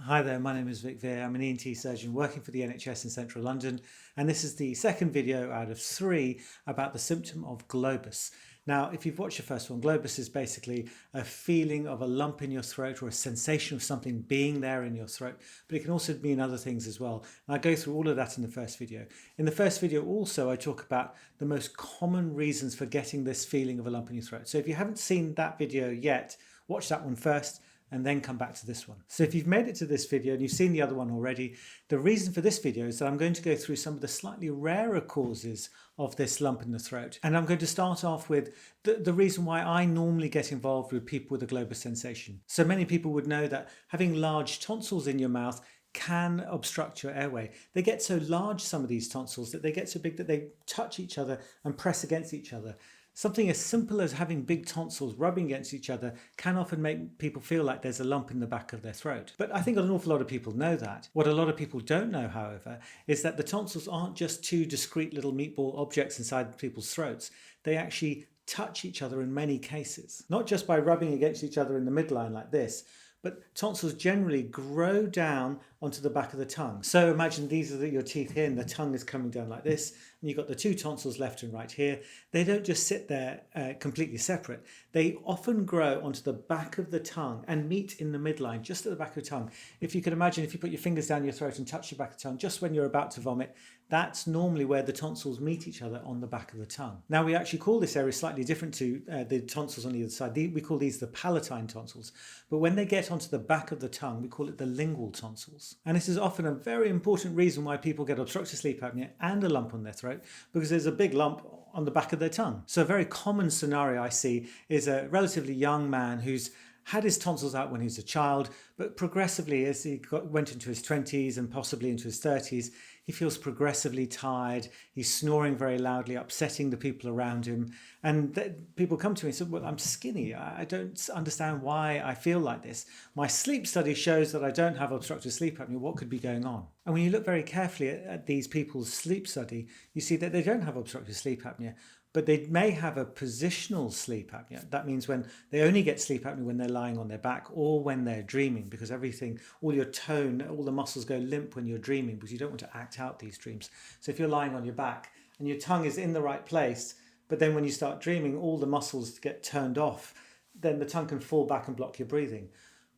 Hi there, my name is Vic Veer. I'm an ENT surgeon working for the NHS in central London, and this is the second video out of 3 about the symptom of globus. Now, if you've watched the first one, globus is basically a feeling of a lump in your throat or a sensation of something being there in your throat, but it can also mean other things as well. And I go through all of that in the first video. In the first video also, I talk about the most common reasons for getting this feeling of a lump in your throat. So if you haven't seen that video yet, watch that one first and then come back to this one. So if you've made it to this video and you've seen the other one already, the reason for this video is that I'm going to go through some of the slightly rarer causes of this lump in the throat. And I'm going to start off with the reason why I normally get involved with people with a globus sensation. So many people would know that having large tonsils in your mouth can obstruct your airway. They get so large, some of these tonsils, that they get so big that they touch each other and press against each other. Something as simple as having big tonsils rubbing against each other can often make people feel like there's a lump in the back of their throat. But I think an awful lot of people know that. What a lot of people don't know, however, is that the tonsils aren't just two discrete little meatball objects inside people's throats. They actually touch each other in many cases. Not just by rubbing against each other in the midline like this, but tonsils generally grow down onto the back of the tongue. So imagine these are your teeth here and the tongue is coming down like this, and you've got the two tonsils left and right here. They don't just sit there completely separate. They often grow onto the back of the tongue and meet in the midline, just at the back of the tongue. If you could imagine, if you put your fingers down your throat and touch the back of the tongue, just when you're about to vomit, that's normally where the tonsils meet each other, on the back of the tongue. Now, we actually call this area slightly different to the tonsils on either side. We call these the palatine tonsils. But when they get onto the back of the tongue, we call it the lingual tonsils. And this is often a very important reason why people get obstructive sleep apnea and a lump on their throat, because there's a big lump on the back of their tongue. So a very common scenario I see is a relatively young man who's had his tonsils out when he was a child, but progressively as he went into his 20s and possibly into his 30s, he feels progressively tired. He's snoring very loudly, upsetting the people around him. And people come to me and say, well, I'm skinny. I don't understand why I feel like this. My sleep study shows that I don't have obstructive sleep apnea. What could be going on? And when you look very carefully at these people's sleep study, you see that they don't have obstructive sleep apnea, but they may have a positional sleep apnea. That means when they only get sleep apnea when they're lying on their back or when they're dreaming, because everything, all your tone, all the muscles go limp when you're dreaming because you don't want to act out these dreams. So if you're lying on your back and your tongue is in the right place, but then when you start dreaming, all the muscles get turned off, then the tongue can fall back and block your breathing.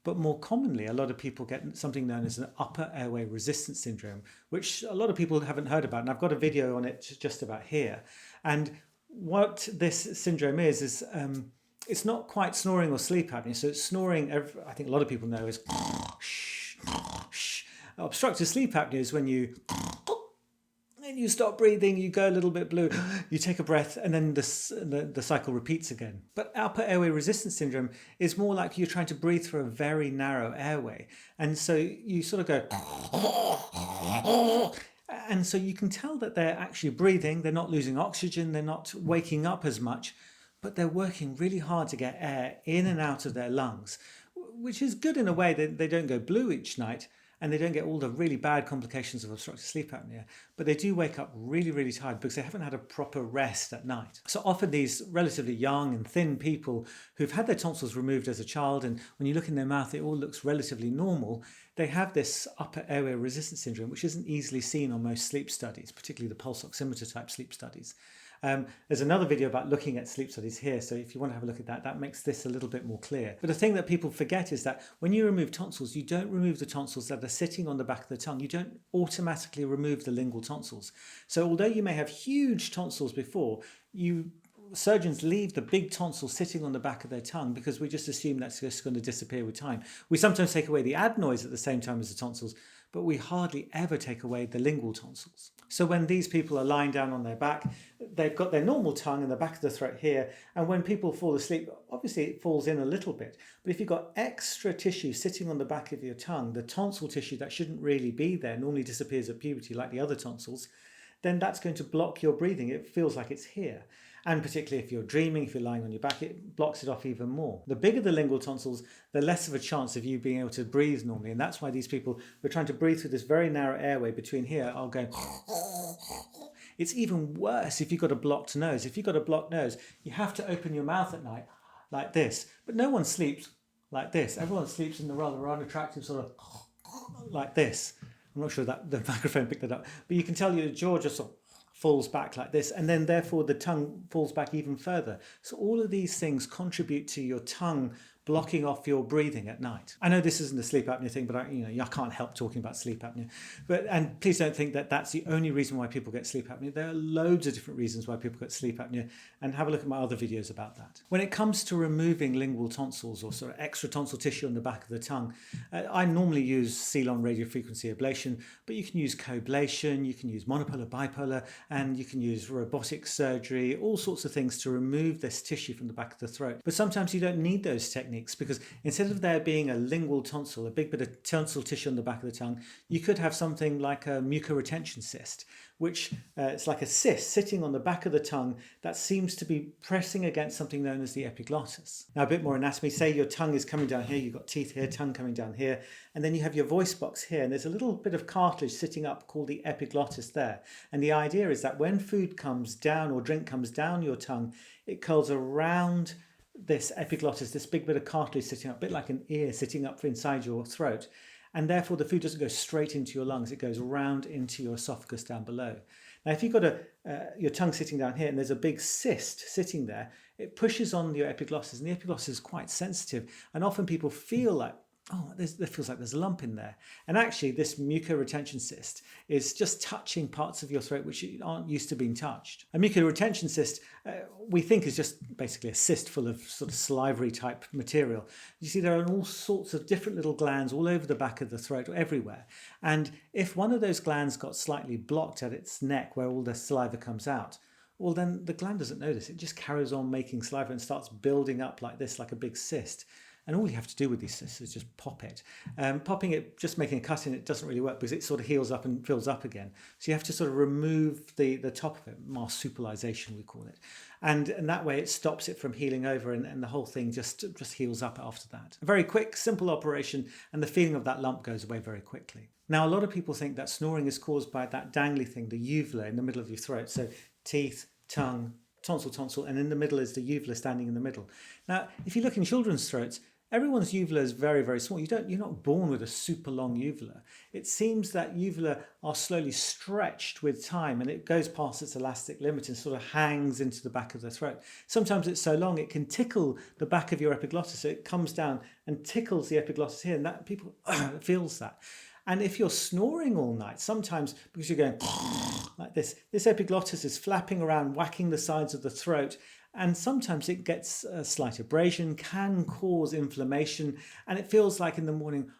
But more commonly, a lot of people get something known as an upper airway resistance syndrome, which a lot of people haven't heard about. And I've got a video on it just about here. And what this syndrome is it's not quite snoring or sleep apnea. So it's snoring, I think a lot of people know, is obstructive sleep apnea is when you stop breathing, you go a little bit blue, you take a breath, and then the cycle repeats again. But upper airway resistance syndrome is more like you're trying to breathe through a very narrow airway. And so you sort of go, and so you can tell that they're actually breathing, they're not losing oxygen, they're not waking up as much, but they're working really hard to get air in and out of their lungs, which is good in a way that they don't go blue each night, and they don't get all the really bad complications of obstructive sleep apnea, but they do wake up really, really tired because they haven't had a proper rest at night. So often these relatively young and thin people who've had their tonsils removed as a child, and when you look in their mouth, it all looks relatively normal, they have this upper airway resistance syndrome, which isn't easily seen on most sleep studies, particularly the pulse oximeter type sleep studies. There's another video about looking at sleep studies here, so if you want to have a look at that, that makes this a little bit more clear. But the thing that people forget is that when you remove tonsils, you don't remove the tonsils that are sitting on the back of the tongue. You don't automatically remove the lingual tonsils. So although you may have huge tonsils before, surgeons leave the big tonsil sitting on the back of their tongue because we just assume that's just going to disappear with time. We sometimes take away the adenoids at the same time as the tonsils, but we hardly ever take away the lingual tonsils. So when these people are lying down on their back, they've got their normal tongue in the back of the throat here, and when people fall asleep, obviously it falls in a little bit, but if you've got extra tissue sitting on the back of your tongue, the tonsil tissue that shouldn't really be there, normally disappears at puberty like the other tonsils, then that's going to block your breathing. It feels like it's here. And particularly if you're dreaming, if you're lying on your back, it blocks it off even more. The bigger the lingual tonsils, the less of a chance of you being able to breathe normally. And that's why these people who are trying to breathe through this very narrow airway between here are going. It's even worse if you've got a blocked nose. If you've got a blocked nose, you have to open your mouth at night like this. But no one sleeps like this. Everyone sleeps in the rather unattractive sort of like this. I'm not sure that the microphone picked that up, but you can tell your jaw just sort of falls back like this, and then therefore the tongue falls back even further. So all of these things contribute to your tongue blocking off your breathing at night. I know this isn't a sleep apnea thing, but I can't help talking about sleep apnea. And please don't think that that's the only reason why people get sleep apnea. There are loads of different reasons why people get sleep apnea, and have a look at my other videos about that. When it comes to removing lingual tonsils or sort of extra tonsil tissue on the back of the tongue, I normally use Ceylon radiofrequency ablation, but you can use coblation, you can use monopolar, bipolar, and you can use robotic surgery, all sorts of things to remove this tissue from the back of the throat. But sometimes you don't need those techniques, because instead of there being a lingual tonsil, a big bit of tonsil tissue on the back of the tongue, you could have something like a mucoretention cyst, which it's like a cyst sitting on the back of the tongue that seems to be pressing against something known as the epiglottis. Now, a bit more anatomy. Say your tongue is coming down here, you've got teeth here, tongue coming down here, and then you have your voice box here, and there's a little bit of cartilage sitting up called the epiglottis there. And the idea is that when food comes down or drink comes down your tongue, it curls around this epiglottis, this big bit of cartilage sitting up, a bit like an ear sitting up inside your throat. And therefore the food doesn't go straight into your lungs, it goes round into your esophagus down below. Now, if you've got your tongue sitting down here and there's a big cyst sitting there, it pushes on your epiglottis, and the epiglottis is quite sensitive. And often people feel like, oh, there feels like there's a lump in there. And actually this mucoretention cyst is just touching parts of your throat which aren't used to being touched. A mucoretention cyst, we think, is just basically a cyst full of sort of salivary type material. You see, there are all sorts of different little glands all over the back of the throat, everywhere. And if one of those glands got slightly blocked at its neck where all the saliva comes out, well, then the gland doesn't notice. It just carries on making saliva and starts building up like this, like a big cyst. And all you have to do with these cysts is just pop it. Popping it, just making a cut in it, doesn't really work because it sort of heals up and fills up again. So you have to sort of remove the top of it, marsupialization we call it. And that way it stops it from healing over, and the whole thing just heals up after that. A very quick, simple operation, and the feeling of that lump goes away very quickly. Now, a lot of people think that snoring is caused by that dangly thing, the uvula in the middle of your throat. So teeth, tongue, tonsil, and in the middle is the uvula standing in the middle. Now, if you look in children's throats, everyone's uvula is very, very small. You're not born with a super long uvula. It seems that uvula are slowly stretched with time, and it goes past its elastic limit and sort of hangs into the back of the throat. Sometimes it's so long it can tickle the back of your epiglottis, so it comes down and tickles the epiglottis here, and that people feels that. And if you're snoring all night, sometimes because you're going like this epiglottis is flapping around, whacking the sides of the throat, and sometimes it gets a slight abrasion, can cause inflammation, and it feels like in the morning,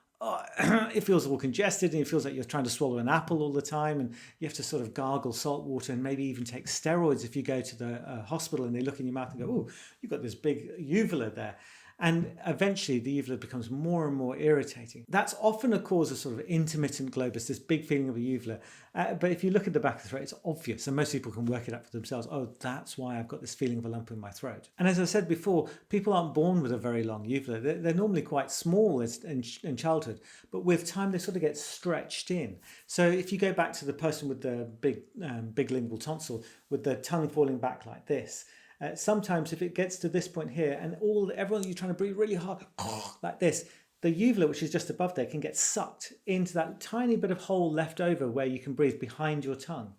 it feels all congested, and it feels like you're trying to swallow an apple all the time, and you have to sort of gargle salt water and maybe even take steroids if you go to the hospital and they look in your mouth and go, oh, you've got this big uvula there. And eventually the uvula becomes more and more irritating. That's often a cause of sort of intermittent globus, this big feeling of a uvula. But if you look at the back of the throat, it's obvious, and most people can work it out for themselves. Oh, that's why I've got this feeling of a lump in my throat. And as I said before, people aren't born with a very long uvula. They're normally quite small in childhood, but with time they sort of get stretched in. So if you go back to the person with the big lingual tonsil, with the tongue falling back like this, sometimes if it gets to this point here and everyone you're trying to breathe really hard like this, the uvula, which is just above there, can get sucked into that tiny bit of hole left over where you can breathe behind your tongue.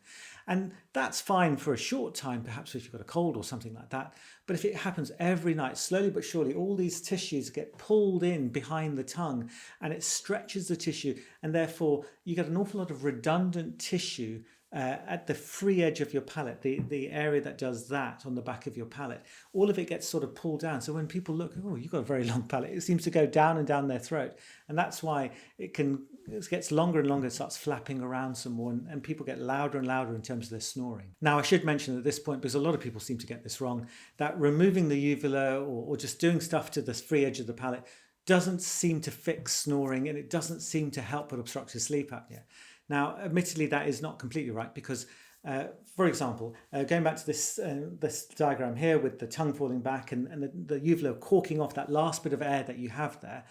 And that's fine for a short time, perhaps if you've got a cold or something like that. But if it happens every night, slowly but surely, all these tissues get pulled in behind the tongue and it stretches the tissue, and therefore you get an awful lot of redundant tissue at the free edge of your palate, the area that does that on the back of your palate. All of it gets sort of pulled down. So when people look, oh, you've got a very long palate, it seems to go down and down their throat. And that's why it gets longer and longer, it starts flapping around some more, and people get louder and louder in terms of their snoring. Now, I should mention at this point, because a lot of people seem to get this wrong, that removing the uvula or just doing stuff to the free edge of the palate doesn't seem to fix snoring, and it doesn't seem to help with obstructive sleep apnea. Now, admittedly, that is not completely right because, for example, going back to this diagram here with the tongue falling back and the uvula corking off that last bit of air that you have there,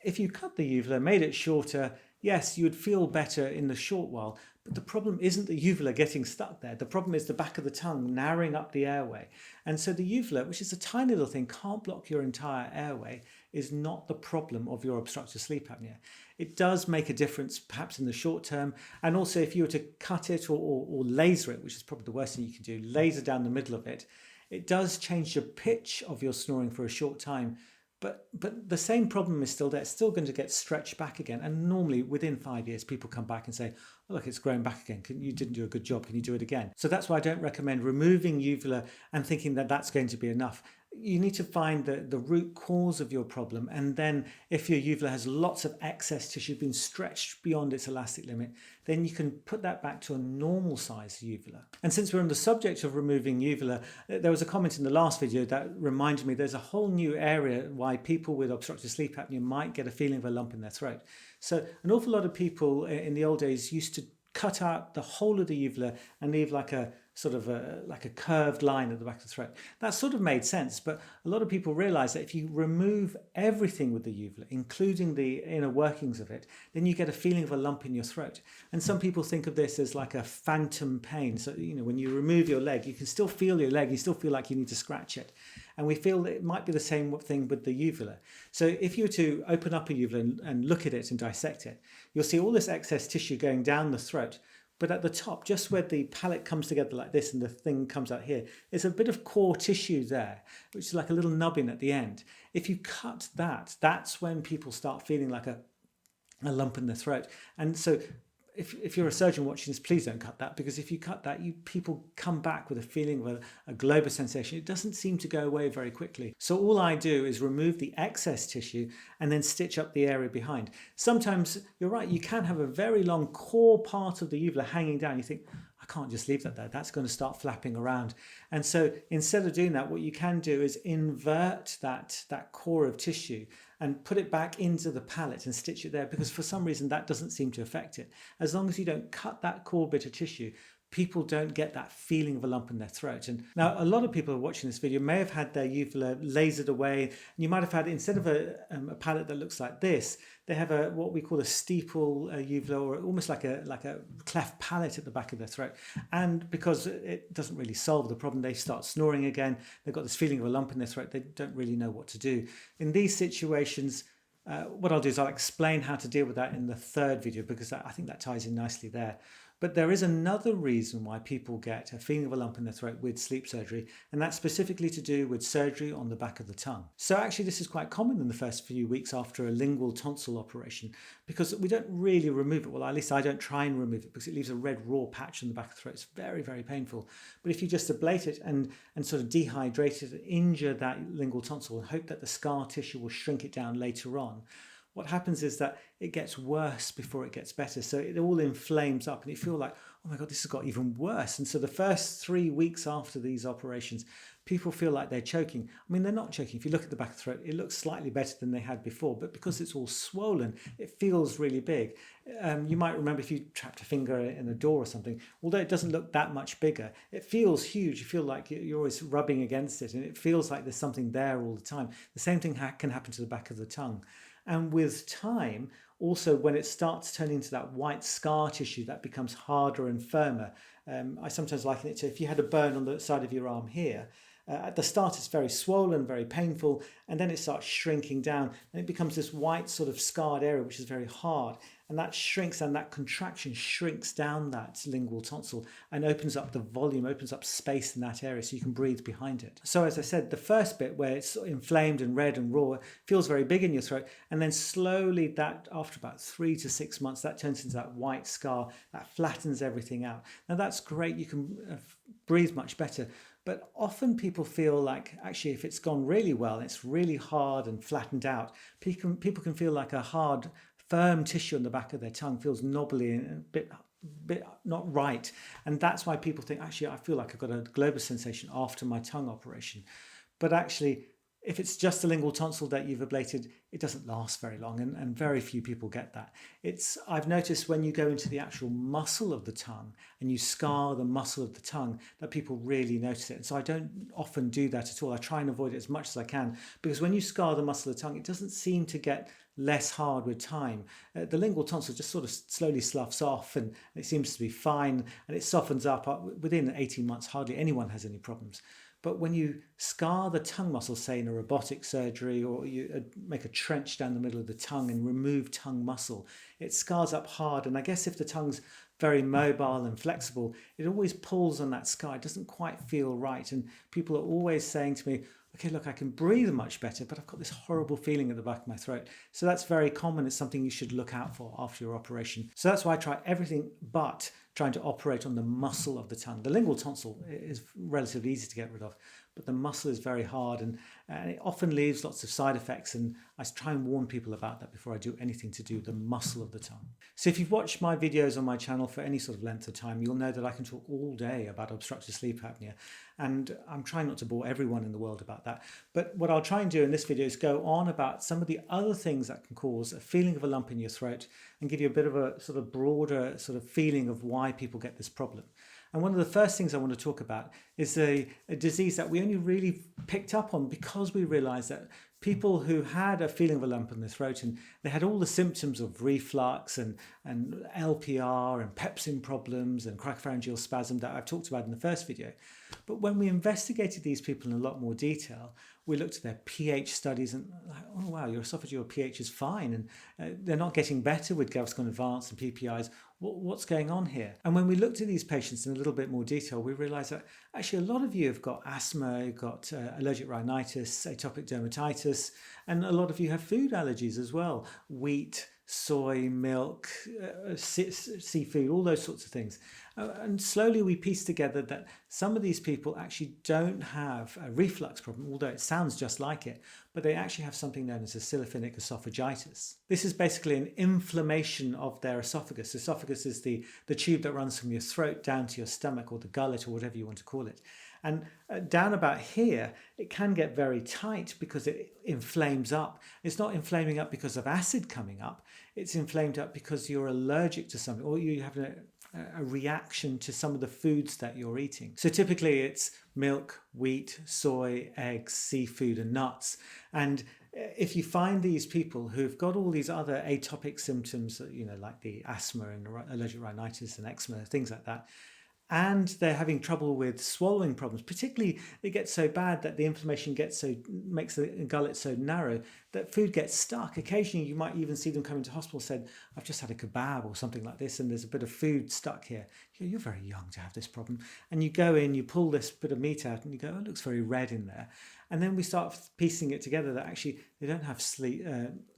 if you cut the uvula, made it shorter, yes, you would feel better in the short while, but the problem isn't the uvula getting stuck there. The problem is the back of the tongue narrowing up the airway. And so the uvula, which is a tiny little thing, can't block your entire airway. is not the problem of your obstructive sleep apnea. It does make a difference perhaps in the short term, and also if you were to cut it or laser it, which is probably the worst thing you can do, laser down the middle of it, it does change the pitch of your snoring for a short time. But the same problem is still there. It's still going to get stretched back again. And normally within 5 years, people come back and say, oh, look, it's grown back again. You didn't do a good job. Can you do it again? So that's why I don't recommend removing uvula and thinking that that's going to be enough. You need to find the root cause of your problem. And then if your uvula has lots of excess tissue being stretched beyond its elastic limit, then you can put that back to a normal size uvula. And since we're on the subject of removing uvula, there was a comment in the last video that reminded me there's a whole new area why people with obstructive sleep apnea might get a feeling of a lump in their throat. So an awful lot of people in the old days used to cut out the whole of the uvula and leave like a sort of like a curved line at the back of the throat. That sort of made sense, but a lot of people realize that if you remove everything with the uvula, including the inner workings of it, then you get a feeling of a lump in your throat. And some people think of this as like a phantom pain. So, when you remove your leg, you can still feel your leg, you still feel like you need to scratch it. And we feel that it might be the same thing with the uvula. So if you were to open up a uvula and look at it and dissect it, you'll see all this excess tissue going down the throat. But at the top, just where the palate comes together like this and the thing comes out here, there's a bit of core tissue there, which is like a little nubbin at the end. If you cut that, that's when people start feeling like a lump in their throat. And so if you're a surgeon watching this, please don't cut that, because if you cut that, people come back with a feeling of a Globus sensation. It doesn't seem to go away very quickly. So all I do is remove the excess tissue and then stitch up the area behind. Sometimes, you're right, you can have a very long core part of the uvula hanging down. You think, I can't just leave that there. That's going to start flapping around. And so instead of doing that, what you can do is invert that core of tissue and put it back into the palate and stitch it there, because for some reason that doesn't seem to affect it. As long as you don't cut that core bit of tissue, people don't get that feeling of a lump in their throat. And now a lot of people who are watching this video may have had their uvula lasered away. And you might have had, instead of a palate that looks like this, they have what we call a steeple uvula, or almost like a cleft palate at the back of their throat. And because it doesn't really solve the problem, they start snoring again. They've got this feeling of a lump in their throat. They don't really know what to do. In these situations, what I'll do is I'll explain how to deal with that in the third video, because I think that ties in nicely there. But there is another reason why people get a feeling of a lump in their throat with sleep surgery, and that's specifically to do with surgery on the back of the tongue. So actually this is quite common in the first few weeks after a lingual tonsil operation, because we don't really remove it. Well, at least I don't try and remove it, because it leaves a red raw patch on the back of the throat. It's very, very painful. But if you just ablate it and sort of dehydrate it, injure that lingual tonsil and hope that the scar tissue will shrink it down later on, what happens is that it gets worse before it gets better. So it all inflames up and you feel like, oh my God, this has got even worse. And so the first 3 weeks after these operations, people feel like they're choking. I mean, they're not choking. If you look at the back of the throat, it looks slightly better than they had before, but because it's all swollen, it feels really big. You might remember if you trapped a finger in a door or something, although it doesn't look that much bigger, it feels huge. You feel like you're always rubbing against it and it feels like there's something there all the time. The same thing can happen to the back of the tongue. And with time, also when it starts turning into that white scar tissue, that becomes harder and firmer. I sometimes liken it to if you had a burn on the side of your arm here. At the start, it's very swollen, very painful, and then it starts shrinking down and it becomes this white sort of scarred area, which is very hard. And that shrinks, and that contraction shrinks down that lingual tonsil and opens up the volume, opens up space in that area so you can breathe behind it. So as I said, the first bit where it's inflamed and red and raw feels very big in your throat. And then slowly that, after about 3 to 6 months, that turns into that white scar that flattens everything out. Now that's great. You can breathe much better. But often people feel like actually if it's gone really well, and it's really hard and flattened out, people can feel like a hard, firm tissue on the back of their tongue feels knobbly and a bit not right. And that's why people think, actually, I feel like I've got a Globus sensation after my tongue operation. But actually, if it's just a lingual tonsil that you've ablated, it doesn't last very long, and very few people get that. I've noticed when you go into the actual muscle of the tongue and you scar the muscle of the tongue, that people really notice it. And so I don't often do that at all. I try and avoid it as much as I can, because when you scar the muscle of the tongue, it doesn't seem to get less hard with time. The lingual tonsil just sort of slowly sloughs off and it seems to be fine, and it softens up. Within 18 months, hardly anyone has any problems. But when you scar the tongue muscle, say in a robotic surgery, or you make a trench down the middle of the tongue and remove tongue muscle, it scars up hard. And I guess if the tongue's very mobile and flexible, it always pulls on that scar. It doesn't quite feel right. And people are always saying to me, okay, look, I can breathe much better, but I've got this horrible feeling at the back of my throat. So that's very common. It's something you should look out for after your operation. So that's why I try everything but trying to operate on the muscle of the tongue. The lingual tonsil is relatively easy to get rid of, but the muscle is very hard, and it often leaves lots of side effects. And I try and warn people about that before I do anything to do with the muscle of the tongue. So if you've watched my videos on my channel for any sort of length of time, you'll know that I can talk all day about obstructive sleep apnea. And I'm trying not to bore everyone in the world about that. But what I'll try and do in this video is go on about some of the other things that can cause a feeling of a lump in your throat and give you a bit of a sort of broader sort of feeling of why people get this problem. And one of the first things I want to talk about is a disease that we only really picked up on because we realized that people who had a feeling of a lump in their throat and they had all the symptoms of reflux and LPR and pepsin problems and cricopharyngeal spasm that I've talked about in the first video. But when we investigated these people in a lot more detail, we looked at their pH studies and like, oh wow, your esophageal pH is fine, and they're not getting better with Gaviscon Advanced and PPIs. What's going on here? And when we looked at these patients in a little bit more detail, we realized that actually a lot of you have got asthma, you've got allergic rhinitis, atopic dermatitis, and a lot of you have food allergies as well. Wheat, soy, milk, seafood, all those sorts of things. And slowly we pieced together that some of these people actually don't have a reflux problem, although it sounds just like it, but they actually have something known as eosinophilic esophagitis. This is basically an inflammation of their esophagus. Esophagus is the tube that runs from your throat down to your stomach, or the gullet, or whatever you want to call it. And down about here, it can get very tight because it inflames up. It's not inflaming up because of acid coming up. It's inflamed up because you're allergic to something, or you have a reaction to some of the foods that you're eating. So typically it's milk, wheat, soy, eggs, seafood, and nuts. And if you find these people who've got all these other atopic symptoms, like the asthma and allergic rhinitis and eczema, things like that, and they're having trouble with swallowing problems, particularly it gets so bad that the inflammation makes the gullet so narrow that food gets stuck. Occasionally you might even see them come into hospital said, I've just had a kebab or something like this and there's a bit of food stuck here. You're very young to have this problem. And you go in, you pull this bit of meat out and you go, oh, it looks very red in there. And then we start piecing it together that actually they don't have sleep.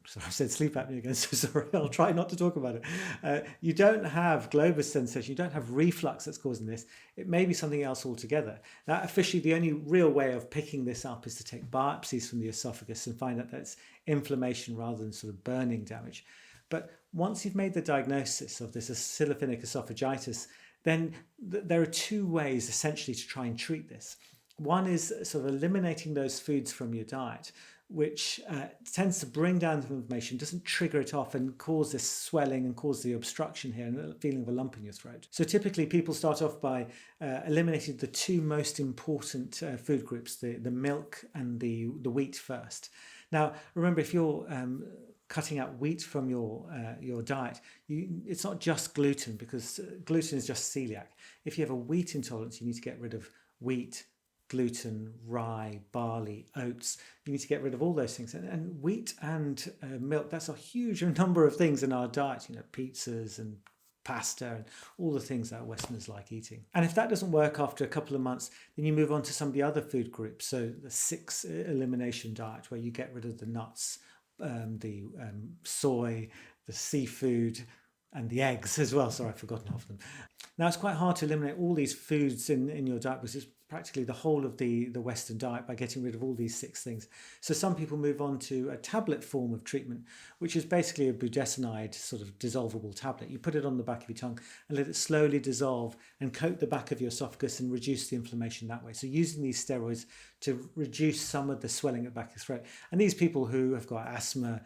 Sorry, I said sleep apnea again, so sorry, I'll try not to talk about it. You don't have globus sensation, you don't have reflux that's causing this. It may be something else altogether. Now, officially, the only real way of picking this up is to take biopsies from the esophagus and find out that's inflammation rather than sort of burning damage. But once you've made the diagnosis of this eosinophilic esophagitis, then there are two ways essentially to try and treat this. One is sort of eliminating those foods from your diet, which tends to bring down the inflammation, doesn't trigger it off and cause this swelling and cause the obstruction here and a feeling of a lump in your throat. So typically people start off by eliminating the two most important food groups, the milk and the wheat first. Now, remember, if you're cutting out wheat from your diet, it's not just gluten, because gluten is just celiac. If you have a wheat intolerance, you need to get rid of wheat, gluten, rye, barley, oats. You need to get rid of all those things. And wheat and milk, that's a huge number of things in our diet, pizzas and pasta and all the things that Westerners like eating. And if that doesn't work after a couple of months, then you move on to some of the other food groups. So the 6 elimination diet, where you get rid of the nuts, the soy, the seafood, and the eggs as well. Sorry, I've forgotten half of them. Now, it's quite hard to eliminate all these foods in your diet, because it's practically the whole of the Western diet, by getting rid of all these 6 things. So some people move on to a tablet form of treatment, which is basically a budesonide sort of dissolvable tablet. You put it on the back of your tongue and let it slowly dissolve and coat the back of your esophagus and reduce the inflammation that way. So using these steroids to reduce some of the swelling at the back of the throat. And these people who have got asthma,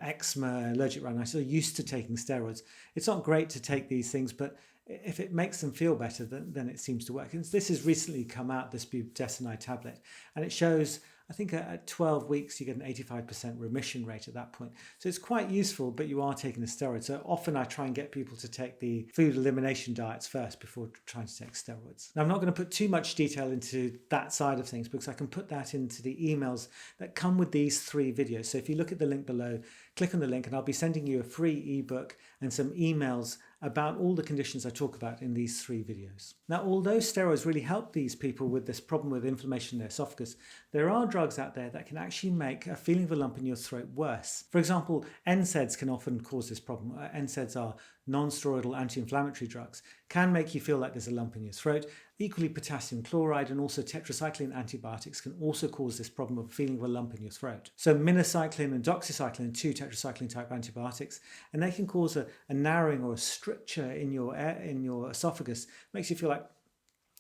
eczema, allergic rhinitis are used to taking steroids. It's not great to take these things, but if it makes them feel better, then it seems to work. And this has recently come out, this budesonide tablet, and it shows I think at 12 weeks you get an 85% remission rate at that point. So it's quite useful, but you are taking the steroids. So often I try and get people to take the food elimination diets first before trying to take steroids. Now I'm not going to put too much detail into that side of things because I can put that into the emails that come with these 3 videos. So if you look at the link below, click on the link and I'll be sending you a free ebook and some emails about all the conditions I talk about in these 3 videos. Now, although steroids really help these people with this problem with inflammation in their esophagus, there are drugs out there that can actually make a feeling of a lump in your throat worse. For example, NSAIDs can often cause this problem. NSAIDs are non-steroidal anti-inflammatory drugs, can make you feel like there's a lump in your throat. Equally, potassium chloride and also tetracycline antibiotics can also cause this problem of feeling of a lump in your throat. So minocycline and doxycycline, 2 tetracycline type antibiotics, and they can cause a narrowing or a stricture in your esophagus. Makes you feel like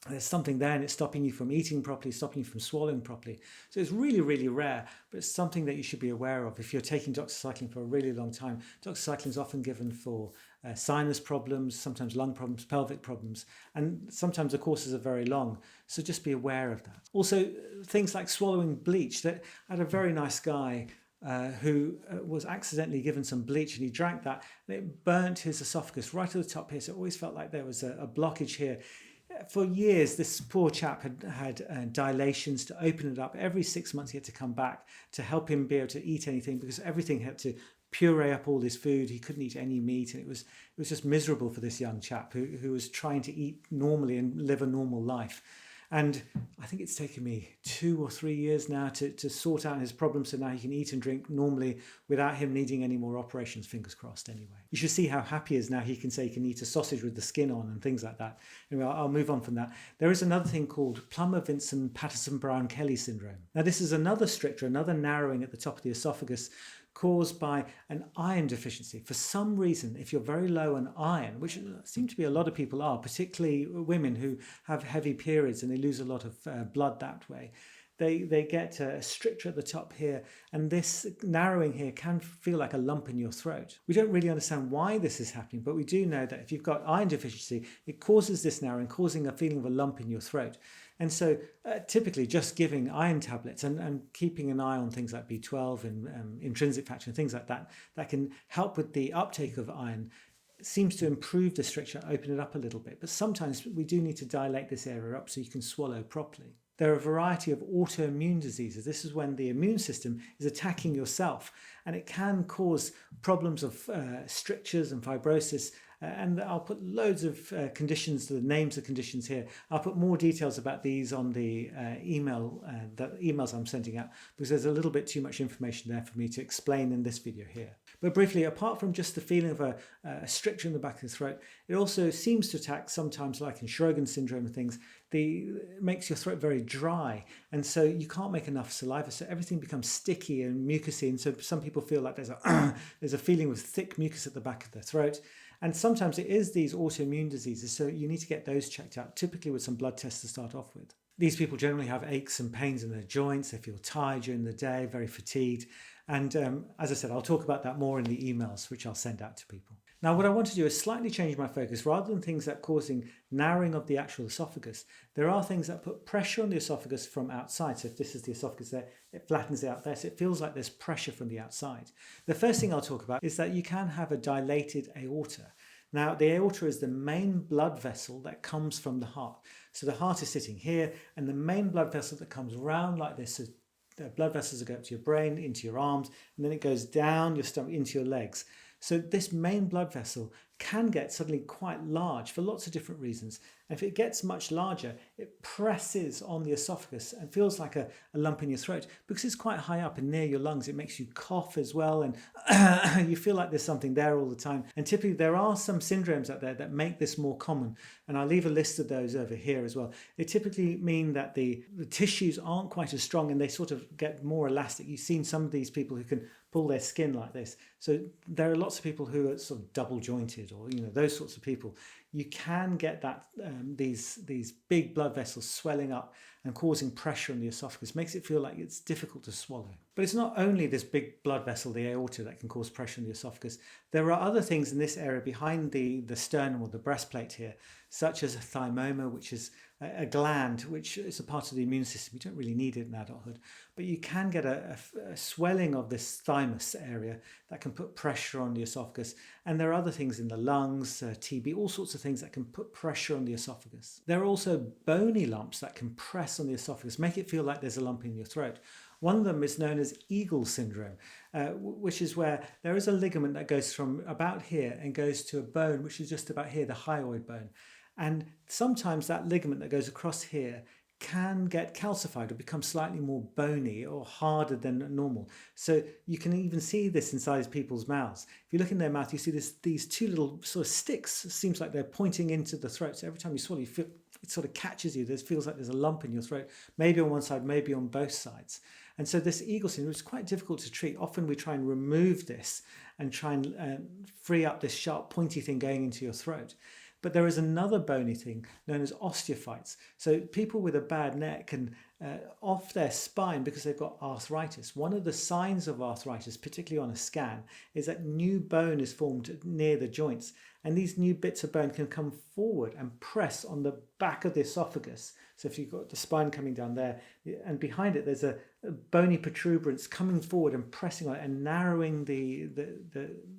there's something there and it's stopping you from eating properly, stopping you from swallowing properly. So it's really, really rare, but it's something that you should be aware of. If you're taking doxycycline for a really long time, doxycycline is often given for sinus problems, sometimes lung problems, pelvic problems, and sometimes the courses are very long. So just be aware of that. Also, things like swallowing bleach. I had a very nice guy who was accidentally given some bleach and he drank that and it burnt his esophagus right at the top here. So it always felt like there was a blockage here. For years, this poor chap had dilations to open it up. Every 6 months, he had to come back to help him be able to eat anything because everything had to puree up all his food. He couldn't eat any meat, and it was just miserable for this young chap who was trying to eat normally and live a normal life. And I think it's taken me 2 or 3 years now to sort out his problems so now he can eat and drink normally without him needing any more operations, fingers crossed anyway. You should see how happy he is now. He can say he can eat a sausage with the skin on and things like that. Anyway, I'll move on from that. There is another thing called Plummer-Vinson-Patterson-Brown-Kelly syndrome. Now this is another stricture, another narrowing at the top of the esophagus caused by an iron deficiency. For some reason, if you're very low on iron, which seem to be a lot of people are, particularly women who have heavy periods and they lose a lot of blood that way, they get a stricture at the top here, and this narrowing here can feel like a lump in your throat. We don't really understand why this is happening, but we do know that if you've got iron deficiency, it causes this narrowing, causing a feeling of a lump in your throat. And so typically just giving iron tablets and keeping an eye on things like B12 and intrinsic factor and things like that, that can help with the uptake of iron, seems to improve the stricture, open it up a little bit. But sometimes we do need to dilate this area up so you can swallow properly. There are a variety of autoimmune diseases. This is when the immune system is attacking yourself, and it can cause problems of strictures and fibrosis. And I'll put loads of conditions, the names of conditions here. I'll put more details about these on the emails I'm sending out, because there's a little bit too much information there for me to explain in this video here. But briefly, apart from just the feeling of a stricture in the back of the throat, it also seems to attack sometimes, like in Sjogren's syndrome and things, it makes your throat very dry, and so you can't make enough saliva, so everything becomes sticky and mucousy, and so some people feel like there's a feeling of thick mucus at the back of their throat. And sometimes it is these autoimmune diseases, so you need to get those checked out, typically with some blood tests to start off with. These people generally have aches and pains in their joints, they feel tired during the day, very fatigued, and as I said, I'll talk about that more in the emails, which I'll send out to people. Now, what I want to do is slightly change my focus. Rather than things that are causing narrowing of the actual esophagus, there are things that put pressure on the esophagus from outside. So if this is the esophagus there, it flattens it out there, so it feels like there's pressure from the outside. The first thing I'll talk about is that you can have a dilated aorta. Now, the aorta is the main blood vessel that comes from the heart. So the heart is sitting here, and the main blood vessel that comes around like this, so the blood vessels that go up to your brain, into your arms, and then it goes down your stomach, into your legs. So this main blood vessel can get suddenly quite large for lots of different reasons. And if it gets much larger, it presses on the esophagus and feels like a lump in your throat. Because it's quite high up and near your lungs, it makes you cough as well, and you feel like there's something there all the time. And typically there are some syndromes out there that make this more common, and I'll leave a list of those over here as well. They typically mean that the tissues aren't quite as strong and they sort of get more elastic. You've seen some of these people who can pull their skin like this. So there are lots of people who are sort of double jointed, or those sorts of people. You can get that these big blood vessels swelling up and causing pressure on the esophagus, makes it feel like it's difficult to swallow. But it's not only this big blood vessel, the aorta, that can cause pressure on the esophagus. There are other things in this area behind the sternum or the breastplate here, such as a thymoma, which is a gland which is a part of the immune system. You don't really need it in adulthood, but you can get a swelling of this thymus area that can put pressure on the esophagus. And there are other things in the lungs, TB, all sorts of things that can put pressure on the esophagus. There are also bony lumps that can press on the esophagus, make it feel like there's a lump in your throat. One of them is known as Eagle syndrome, which is where there is a ligament that goes from about here and goes to a bone which is just about here, the hyoid bone. And sometimes that ligament that goes across here can get calcified or become slightly more bony or harder than normal. So you can even see this inside people's mouths. If you look in their mouth, you see these two little sort of sticks. It seems like they're pointing into the throat. So every time you swallow, you feel, it sort of catches you. It feels like there's a lump in your throat, maybe on one side, maybe on both sides. And so this Eagle syndrome is quite difficult to treat. Often we try and remove this and try and free up this sharp pointy thing going into your throat. But there is another bony thing known as osteophytes. So people with a bad neck can, off their spine, because they've got arthritis, one of the signs of arthritis, particularly on a scan, is that new bone is formed near the joints. And these new bits of bone can come forward and press on the back of the esophagus. So if you've got the spine coming down there, and behind it there's a bony protuberance coming forward and pressing on it and narrowing the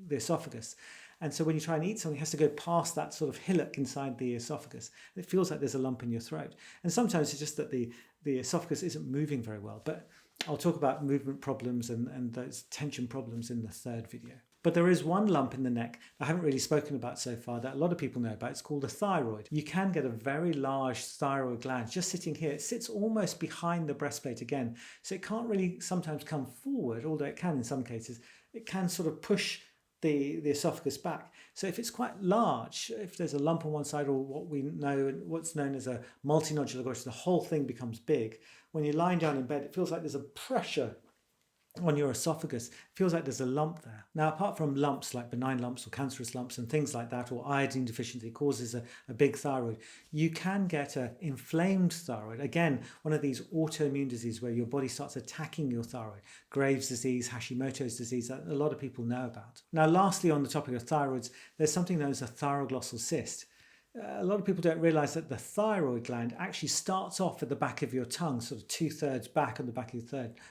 esophagus. And so when you try and eat something, it has to go past that sort of hillock inside the esophagus. It feels like there's a lump in your throat. And sometimes it's just that the esophagus isn't moving very well. But I'll talk about movement problems and those tension problems in the third video. But there is one lump in the neck I haven't really spoken about so far that a lot of people know about. It's called the thyroid. You can get a very large thyroid gland just sitting here. It sits almost behind the breastplate again. So it can't really sometimes come forward, although it can in some cases. It can sort of push the esophagus back. So if it's quite large, if there's a lump on one side, or what's known as a multinodular gorge, the whole thing becomes big. When you're lying down in bed, it feels like there's a pressure on your esophagus. It feels like there's a lump there. Now, apart from lumps like benign lumps or cancerous lumps and things like that, or iodine deficiency causes a big thyroid, you can get an inflamed thyroid. Again, one of these autoimmune diseases where your body starts attacking your thyroid. Graves' disease, Hashimoto's disease, that a lot of people know about. Now, lastly, on the topic of thyroids, there's something known as a thyroglossal cyst. A lot of people don't realize that the thyroid gland actually starts off at the back of your tongue, sort of 2/3 back on the back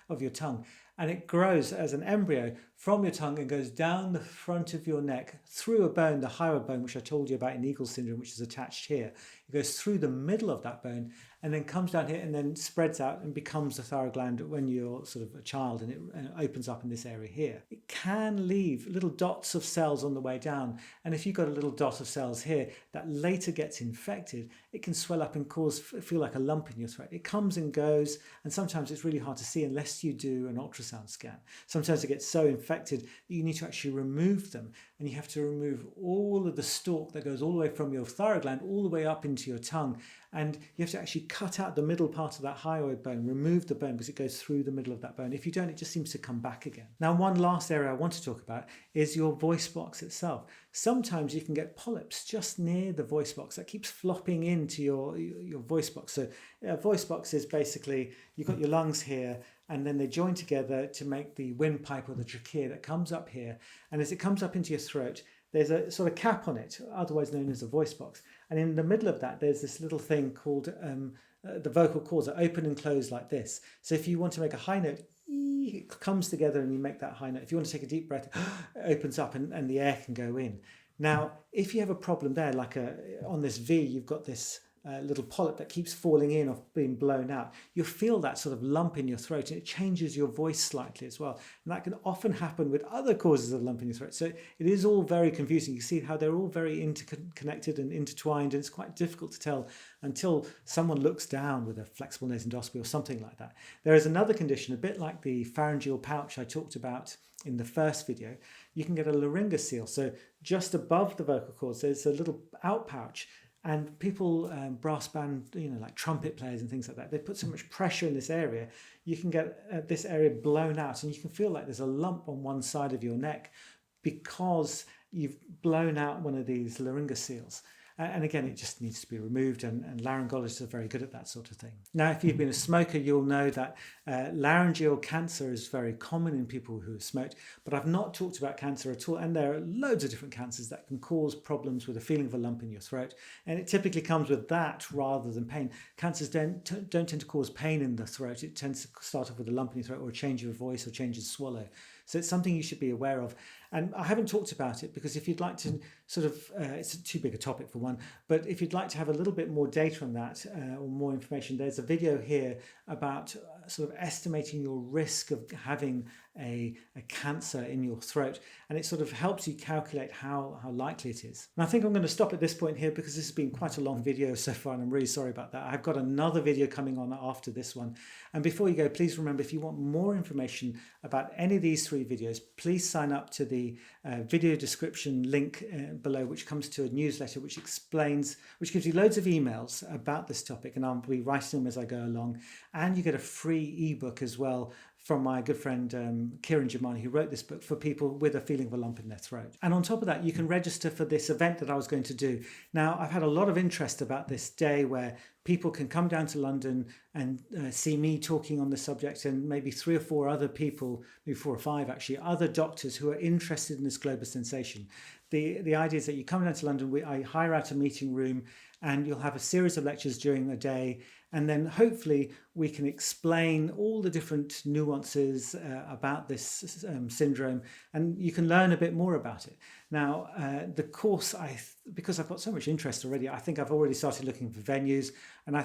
of your tongue. And it grows as an embryo from your tongue and goes down the front of your neck through a bone, the hyoid bone, which I told you about in Eagle syndrome, which is attached here. It goes through the middle of that bone and then comes down here and then spreads out and becomes the thyroid gland when you're sort of a child, and it opens up in this area here. It can leave little dots of cells on the way down. And if you've got a little dot of cells here that later gets infected, it can swell up and feel like a lump in your throat. It comes and goes, and sometimes it's really hard to see unless you do an ultrasound scan. Sometimes it gets so infected that you need to actually remove them, and you have to remove all of the stalk that goes all the way from your thyroid gland all the way up into your tongue. And you have to actually cut out the middle part of that hyoid bone, remove the bone because it goes through the middle of that bone. If you don't, it just seems to come back again. Now, one last area I want to talk about is your voice box itself. Sometimes you can get polyps just near the voice box that keeps flopping into your voice box. So a voice box is basically, you've got your lungs here, and then they join together to make the windpipe or the trachea that comes up here. And as it comes up into your throat, there's a sort of cap on it, otherwise known as a voice box. And in the middle of that, there's this little thing called the vocal cords that open and close like this. So if you want to make a high note, it comes together and you make that high note. If you want to take a deep breath, it opens up and the air can go in. Now, if you have a problem there, like on this V, you've got this little polyp that keeps falling in or being blown out, you'll feel that sort of lump in your throat, and it changes your voice slightly as well. And that can often happen with other causes of lump in your throat. So it is all very confusing. You see how they're all very interconnected and intertwined, and it's quite difficult to tell until someone looks down with a flexible nose endoscopy or something like that. There is another condition, a bit like the pharyngeal pouch I talked about in the first video. You can get a laryngocele. So just above the vocal cords, there's a little outpouch. And people, brass band, like trumpet players and things like that, they put so much pressure in this area, you can get this area blown out, and you can feel like there's a lump on one side of your neck because you've blown out one of these laryngoceles. And again, it just needs to be removed, and laryngologists are very good at that sort of thing. Now, if you've been a smoker, you'll know that laryngeal cancer is very common in people who have smoked, but I've not talked about cancer at all. And there are loads of different cancers that can cause problems with a feeling of a lump in your throat. And it typically comes with that rather than pain. Cancers don't tend to cause pain in the throat. It tends to start off with a lump in your throat or a change of voice or change of swallow. So it's something you should be aware of. And I haven't talked about it because if you'd like to sort of, it's too big a topic for one, but if you'd like to have a little bit more data on that or more information, there's a video here about sort of estimating your risk of having a cancer in your throat, and it sort of helps you calculate how likely it is. And I think I'm going to stop at this point here because this has been quite a long video so far, and I'm really sorry about that. I've got another video coming on after this one. And before you go, please remember, if you want more information about any of these 3 videos, please sign up to the video description link below, which comes to a newsletter which gives you loads of emails about this topic, and I'll be writing them as I go along. And you get a free ebook as well from my good friend Kiran Jamani, who wrote this book for people with a feeling of a lump in their throat. And on top of that, you can register for this event that I was going to do. Now, I've had a lot of interest about this day where people can come down to London and see me talking on the subject, and maybe 3 or 4 other people, maybe 4 or 5 actually, other doctors who are interested in this Globus sensation. The idea is that you come down to London, I hire out a meeting room, and you'll have a series of lectures during the day, and then hopefully we can explain all the different nuances about this syndrome, and you can learn a bit more about it. Now, the course, because I've got so much interest already, I think I've already started looking for venues, and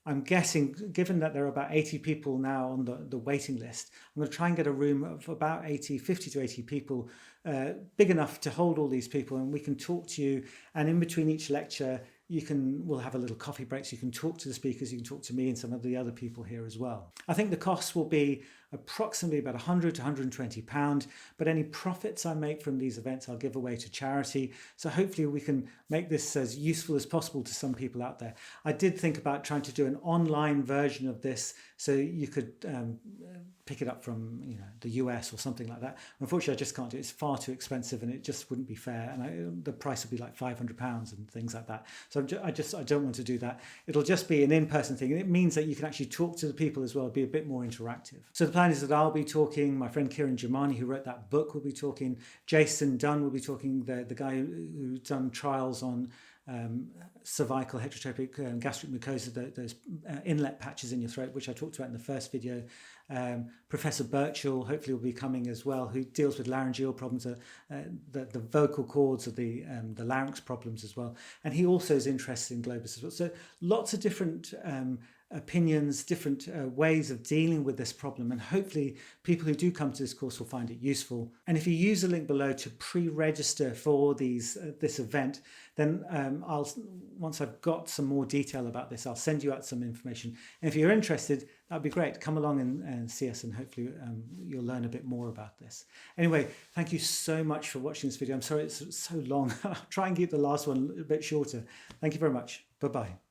I'm guessing, given that there are about 80 people now on the waiting list, I'm going to try and get a room of about 50 to 80 people, big enough to hold all these people, and we can talk to you. And in between each lecture, we'll have a little coffee break, so you can talk to the speakers, you can talk to me and some of the other people here as well. I think the cost will be approximately about £100 to £120, but any profits I make from these events I'll give away to charity. So hopefully we can make this as useful as possible to some people out there. I did think about trying to do an online version of this so you could pick it up from the US or something like that. Unfortunately, I just can't do it. It's far too expensive and it just wouldn't be fair. And the price would be like £500 and things like that. So I don't want to do that. It'll just be an in-person thing. And it means that you can actually talk to the people as well, be a bit more interactive. So the plan is that I'll be talking, my friend Kiran Jamani, who wrote that book, will be talking, Jason Dunn will be talking, the guy who's done trials on cervical heterotropic gastric mucosa, those inlet patches in your throat, which I talked about in the first video. Professor Birchall hopefully will be coming as well, who deals with laryngeal problems, the vocal cords of the larynx problems as well. And he also is interested in Globus as well. So lots of different opinions, different ways of dealing with this problem, and hopefully people who do come to this course will find it useful. And if you use the link below to pre-register for this event, then once I've got some more detail about this, I'll send you out some information. And if you're interested, that'd be great. Come along and see us, and hopefully you'll learn a bit more about this. Anyway, thank you so much for watching this video. I'm sorry it's so long. I'll try and keep the last one a bit shorter. Thank you very much. Bye-bye.